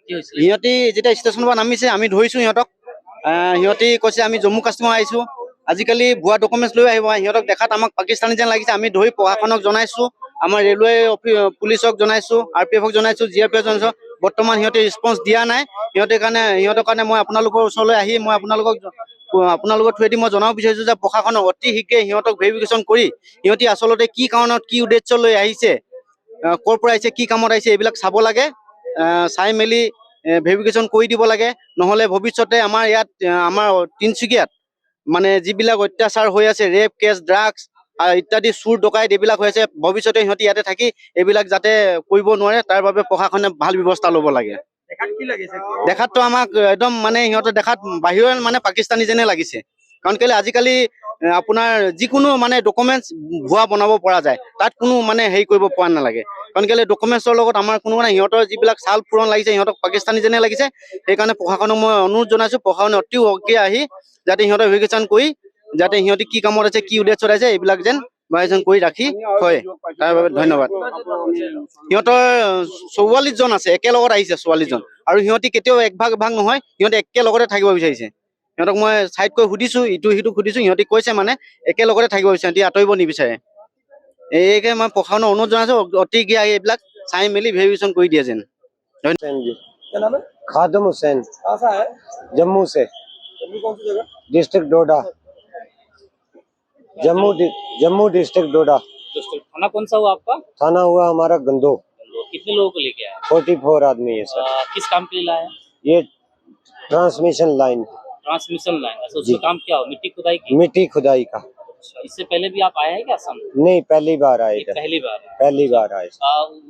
সিহঁতি যেতিয়া ষ্টেচনৰ পৰা নামিছে আমি ধৰিছো সিহঁতক। সিহঁতি কৈছে আমি জম্মু কাশ্মীৰ আহিছো, আজিকালি ভুৱা ডকুমেণ্টছ লৈ আহিব। সিহঁতক দেখাত আমাক পাকিস্তানী যেন লাগিছে। আমি ধৰি প্ৰশাসনক জনাইছো, আমাৰ ৰেলৱে পুলিচক জনাইছো, RPFক জনাইছো, GRPক জনাইছো। বৰ্তমান সিহঁতে ৰেছপন্স দিয়া নাই। সিহঁতৰ কাৰণে মই আপোনালোকৰ ওচৰলৈ আহি মই আপোনালোকৰ থ্ৰুৱেদি মই জনাব বিচাৰিছো যে প্ৰশাসনক অতি শীঘ্ৰে সিহঁতক ভেৰিফিকেশ্যন কৰি সিহঁতি আচলতে কি কাৰণত কি উদ্দেশ্য লৈ আহিছে, ক'ৰ পৰা আহিছে, কি কামত আহিছে, এইবিলাক চাব লাগে। চাই মেলি ভেৰিফিকেশ্যন কৰি দিব লাগে। নহ'লে ভৱিষ্যতে আমাৰ ইয়াত আমাৰ তিনিচুকীয়াত মানে যিবিলাক অত্যাচাৰ হৈ আছে, ৰেপ কেছ, ড্ৰাগছ ইত্যাদি চুৰ ডকাইত এইবিলাক হৈ আছে, ভৱিষ্যতে সিহঁতি ইয়াতে থাকি এইবিলাক যাতে কৰিব নোৱাৰে তাৰ বাবে প্ৰশাসনে ভাল ব্যৱস্থা ল'ব লাগে। দেখাততো আমাক একদম মানে সিহঁতৰ দেখাত বাহিৰৰ মানে পাকিস্তানী যেনে লাগিছে। কাৰণ কেলে আজিকালি আপোনাৰ যিকোনো মানে ডকুমেণ্টছ ভুৱা বনাব পৰা যায়, তাত কোনো মানে হেৰি কৰিব পৰা নালাগে। কাৰণ কেলে ডকুমেণ্টছৰ লগত আমাৰ কোনো মানে সিহঁতৰ যিবিলাক চাল পূৰণ লাগিছে সিহঁতক পাকিস্তানী যেনে লাগিছে। সেইকাৰণে প্ৰশাসনক মই অনুৰোধ জনাইছো, প্ৰশাসনে অতি শীঘ্ৰে আহি যাতে সিহঁতৰ ভেৰিফিকেশ্যন কৰি যাতে সিহঁতি কি কামত আছে, কি উদ্দেশ্যত আছে, এইবিলাক যেন ভেৰিফিকেশ্যন কৰি ৰাখি থয়। তাৰ বাবে ধন্যবাদ। সিহঁতৰ 44 জন আছে, একেলগত আহিছে 44 জন। আৰু সিহঁতি কেতিয়াও এক ভাগ নহয়, সিহঁতে একেলগতে থাকিব বিচাৰিছে। সিহঁতক মই চাইড কৰি সুধিছো, ইটো সিটো সুধিছো, সিহঁতি কৈছে মানে একেলগতে থাকিব বিচাৰে, সিহঁতি আঁতৰিব নিবিচাৰে। এইকে মই প্ৰশাসনক অনুৰোধ জনাইছো অতি শীঘ্ৰে আহি এইবিলাক চাই মেলি ভেৰিফিকেশ্যন কৰি দিয়ে যেন। खादम हुसैन। कहाँ से है? जम्मू से। जम्मू कौन सी जगह? डिस्ट्रिक्ट डोडा। जम्मू डिस्ट्रिक्ट डोडा। थाना कौन सा हुआ आपका? थाना हुआ हमारा गंदो। कितने लोगों को लेके आए? 44 आदमी है सर। किस काम के लिए लाए? ये ट्रांसमिशन लाइन। अच्छा, उसका काम क्या हो? मिट्टी खुदाई की? मिट्टी खुदाई का। अच्छा, इससे पहले भी आप आए हैं क्या असम? नहीं, पहली बार आए थे। पहली बार? पहली बार आए।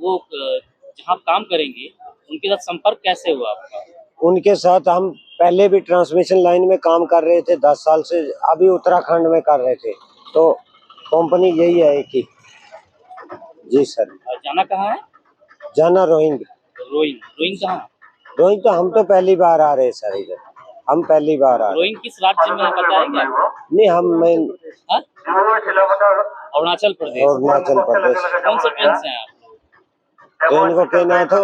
वो जहाँ आप काम करेंगे उनके साथ संपर्क कैसे हुआ आपका? उनके साथ हम पहले भी ट्रांसमिशन लाइन में काम कर रहे थे 10 साल से, अभी उत्तराखंड में कर रहे थे। तो कंपनी यही है एक ही। जी सर। जाना कहाँ है? जाना रोहिंग। रोइंग कहाँ? रोहिंग तो हम तो पहली बार आ रहे सर इधर। हम पहली बार आ रहे। रोइंग किस राज्य में पता है क्या? नहीं, हम अरुणाचल प्रदेश। अरुणाचल प्रदेश। कौन से ट्रेन से हैं आप? ट्रेन को कहना तो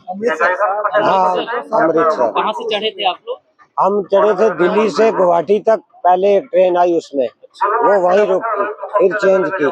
हाँ, अमृतसर। कहाँ से चढ़े थे आप लोग? हम चढ़े थे दिल्ली से गुवाहाटी तक। पहले एक ट्रेन आई उसमें, वो वहीं रुकी, फिर चेंज की।